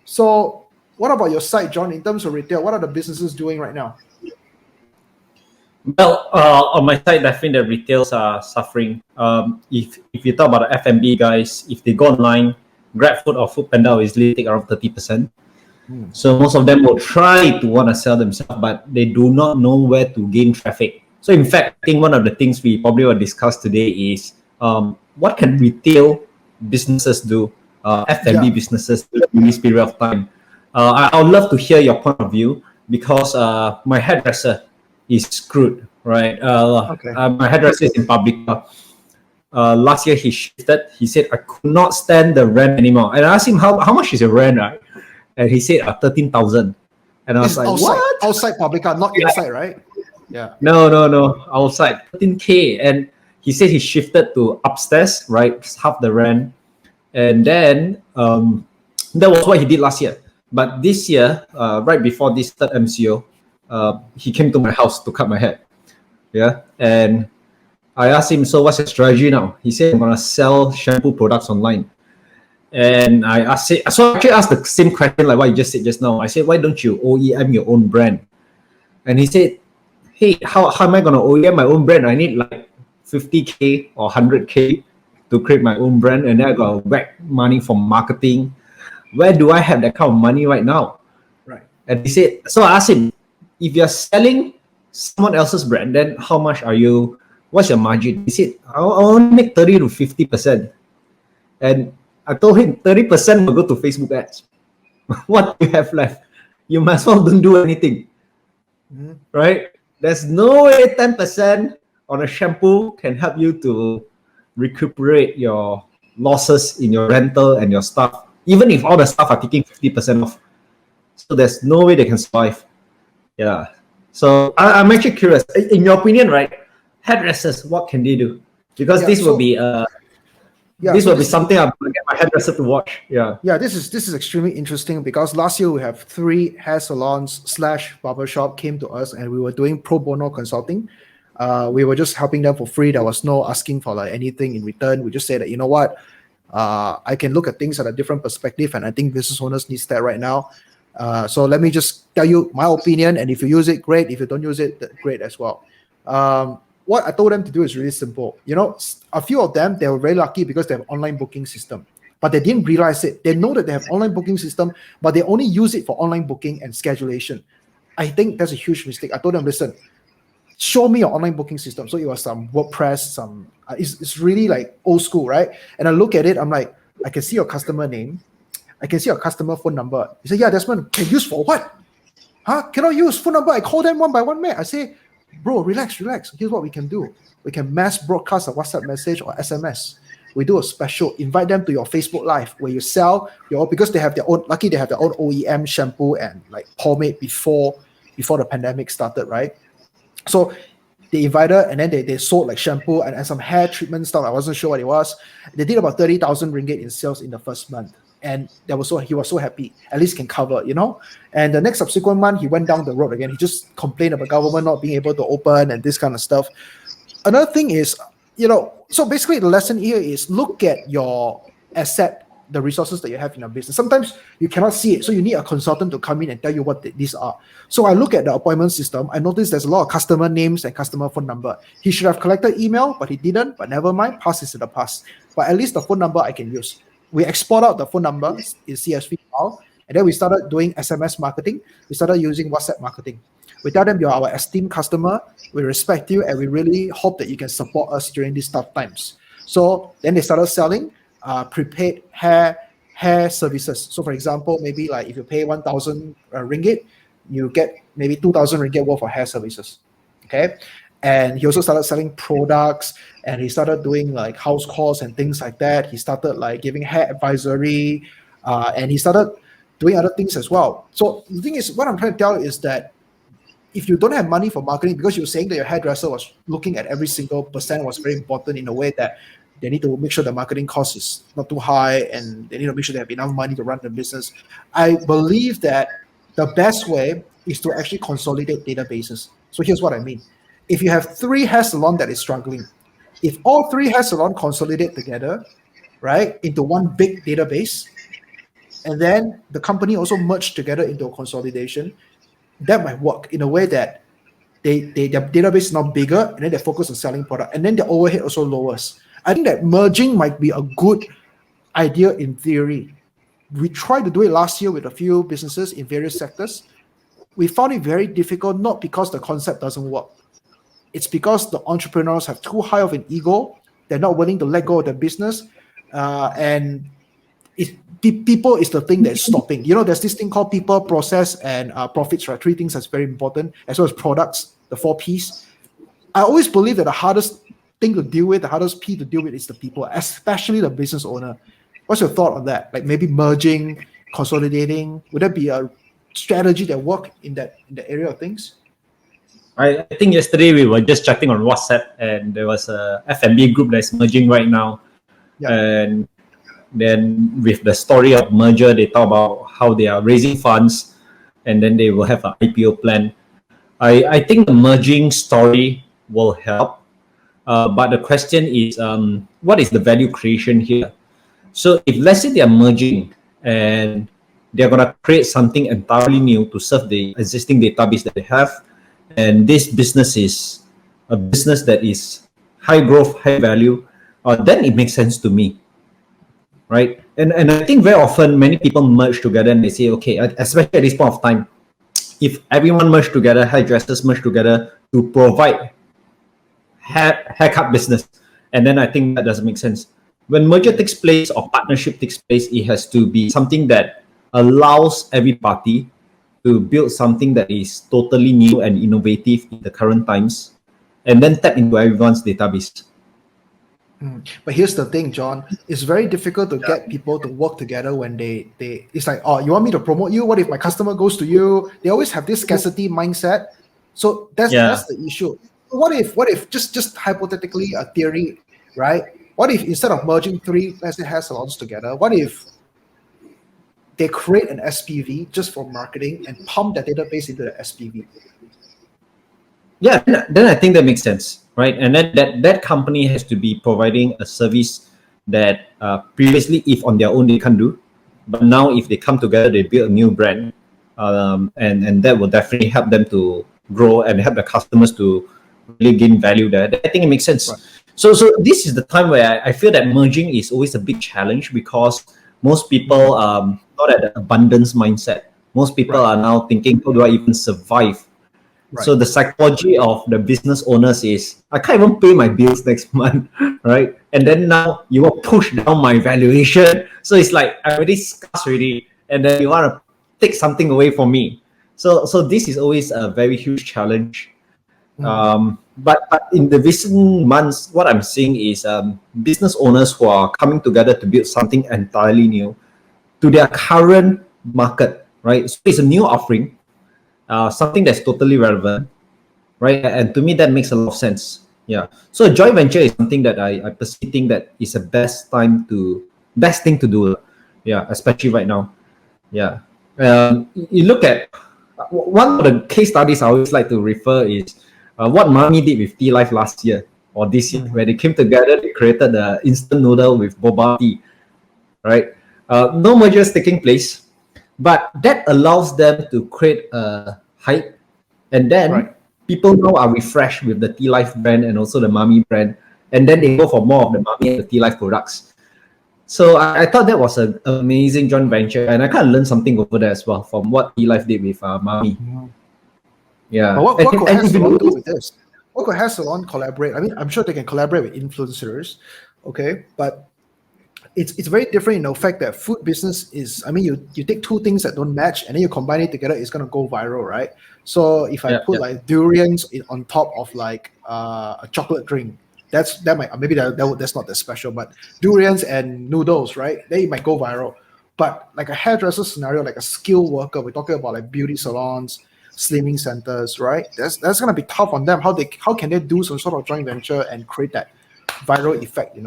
So what about your side, John, in terms of retail? What are the businesses doing right now? Well, on my side, I think the retails are suffering. If you talk about the F&B guys, if they go online, GrabFood or Foodpanda will easily take around 30%. So most of them will try to want to sell themselves, but they do not know where to gain traffic. So in fact, I think one of the things we probably will discuss today is what can retail businesses do, F&B businesses in this period of time. I would love to hear your point of view because my hairdresser is screwed, right? My hairdresser is in Publica. Last year he shifted. He said, I could not stand the rent anymore. And I asked him, how much is your rent, right? And he said 13,000. And I was like, outside, what? Outside Publica, not inside, right? Yeah. No, outside, 13K. And he said he shifted to upstairs, right? Half the rent. And then that was what he did last year. But this year, right before this third MCO, he came to my house to cut my hair. Yeah. And I asked him, so what's your strategy now? He said, I'm going to sell shampoo products online. And I asked, so I actually asked the same question like what you just said just now. I said, why don't you OEM your own brand? And he said, hey, how am I going to OEM my own brand? I need like 50K or 100K to create my own brand. And then I got to whack money from marketing. Where do I have that kind of money right now? Right. And he said, so I asked him, if you're selling someone else's brand, then how much what's your margin? He said, I only make 30 to 50%. And I told him 30% will go to Facebook ads. What do you have left? You might as well don't do anything. Right? There's no way 10% on a shampoo can help you to recuperate your losses in your rental and your staff, even if all the staff are taking 50% off. So there's no way they can survive. Yeah. So I'm actually curious. In your opinion, right? Hairdressers, what can they do? Because this will be this will be something I'm going to get my hairdresser to watch. Yeah. Yeah, this is extremely interesting because last year we have 3 hair salons / barbershop came to us and we were doing pro bono consulting. We were just helping them for free. There was no asking for like anything in return. We just said that, you know what, I can look at things at a different perspective, and I think business owners need that right now. So let me just tell you my opinion, and if you use it, great. If you don't use it, great as well. What I told them to do is really simple. You know, a few of them, they were very lucky because they have online booking system, but they didn't realize it. They know that they have online booking system, but they only use it for online booking and schedulation. I think that's a huge mistake. I told them, listen, show me your online booking system. So it was some WordPress, it's really like old school, right? And I look at it, I'm like, I can see your customer name. I can see your customer phone number. He said, yeah, Desmond, can use for what? Cannot use phone number. I call them one by one, man. I say, bro, relax. Here's what we can do. We can mass broadcast a WhatsApp message or SMS. We do a special, invite them to your Facebook Live where you sell because they have their own, lucky they have their own OEM shampoo and like pomade before the pandemic started, right? So they invited and then they sold like shampoo and some hair treatment stuff. I wasn't sure what it was. They did about 30,000 ringgit in sales in the first month. And he was so happy, at least can cover, you know. And the next subsequent month, he went down the road again. He just complained about government not being able to open and this kind of stuff. Another thing is, you know, so basically the lesson here is look at your asset, the resources that you have in your business. Sometimes you cannot see it, so you need a consultant to come in and tell you what these are. So I look at the appointment system. I noticed there's a lot of customer names and customer phone number. He should have collected email, but he didn't. But never mind, past is in the past. But at least the phone number I can use. We export out the phone number in CSV file, and then we started doing SMS marketing. We started using WhatsApp marketing. We tell them you're our esteemed customer, we respect you, and we really hope that you can support us during these tough times. So then they started selling prepaid hair services. So for example, maybe like if you pay 1,000 ringgit, you get maybe 2,000 ringgit worth of hair services. Okay. And he also started selling products, and he started doing like house calls and things like that. He started like giving hair advisory, and he started doing other things as well. So the thing is, what I'm trying to tell you is that if you don't have money for marketing, because you're saying that your hairdresser was looking at every single percent was very important in a way that they need to make sure the marketing cost is not too high, and they need to make sure they have enough money to run the business. I believe that the best way is to actually consolidate databases. So here's what I mean. If you have 3 hair salons that is struggling, if all 3 hair salons consolidate together, right, into one big database, and then the company also merged together into a consolidation, that might work in a way that their database is now bigger, and then they focus on selling product, and then the overhead also lowers. I think that merging might be a good idea in theory. We tried to do it last year with a few businesses in various sectors. We found it very difficult, not because the concept doesn't work. It's because the entrepreneurs have too high of an ego. They're not willing to let go of their business. And people is the thing that's stopping. There's this thing called people, process, and profits, right? Three things that's very important, as well as products, the 4 Ps. I always believe that the hardest thing to deal with, the hardest P to deal with is the people, especially the business owner. What's your thought on that? Like maybe merging, consolidating, would that be a strategy that work in the area of things? I think yesterday we were just chatting on WhatsApp, and there was a F&B group that's merging right now. Yeah. And then with the story of merger, they talk about how they are raising funds, and then they will have an IPO plan. I think the merging story will help, but the question is, what is the value creation here? So if let's say they are merging and they're going to create something entirely new to serve the existing database that they have, and this business is a business that is high growth, high value, then it makes sense to me, right? And I think very often many people merge together and they say, okay, especially at this point of time, if everyone merge together, hairdressers merge together to provide haircut business, and then I think that doesn't make sense. When merger takes place or partnership takes place, it has to be something that allows every party to build something that is totally new and innovative in the current times, and then tap into everyone's database. But here's the thing, John. It's very difficult to get people to work together when they it's like, oh, you want me to promote you? What if my customer goes to you? They always have this scarcity mindset. So that's the issue. What if just hypothetically a theory, right? What if instead of merging 3 hair salons together, what if they create an SPV just for marketing and pump that database into the SPV? Yeah, then I think that makes sense, right? And then that company has to be providing a service that previously, if on their own, they can't do. But now, if they come together, they build a new brand, and that will definitely help them to grow and help the customers to really gain value there. I think it makes sense. Right. So this is the time where I feel that merging is always a big challenge, because most people not at the abundance mindset. Most people are now thinking, how do I even survive? Right. So the psychology of the business owners is, I can't even pay my bills next month, right? And then now you will push down my valuation. So it's like, I'm already scarce already, and then you want to take something away from me. So this is always a very huge challenge. But in the recent months, what I'm seeing is business owners who are coming together to build something entirely new to their current market, right? So it's a new offering, something that's totally relevant, right? And to me, that makes a lot of sense. Yeah. So a joint venture is something that I personally think that is the best thing to do. Yeah, especially right now. Yeah. You look at one of the case studies I always like to refer is what Mamee did with TeaLive last year or this year, where they came together, they created the instant noodle with boba tea, right? No mergers taking place, but that allows them to create a hype, and then people now are refreshed with the TeaLive brand and also the Mamee brand, and then they go for more of the Mamee and the TeaLive products. So I thought that was an amazing joint venture, and I kind of learned something over there as well from what TeaLive did with Mamee. Yeah. But what could hair salon do with this? What could hair salon collaborate? I mean, I'm sure they can collaborate with influencers, okay? But it's very different in the fact that food business is, I mean, you take two things that don't match and then you combine it together, it's gonna go viral, right? So if I put like durians on top of like a chocolate drink, that's not that special, but durians and noodles, right? They might go viral. But like a hairdresser scenario, like a skilled worker, we're talking about like beauty salons, slimming centers, right? That's gonna be tough on them. How can they do some sort of joint venture and create that viral effect,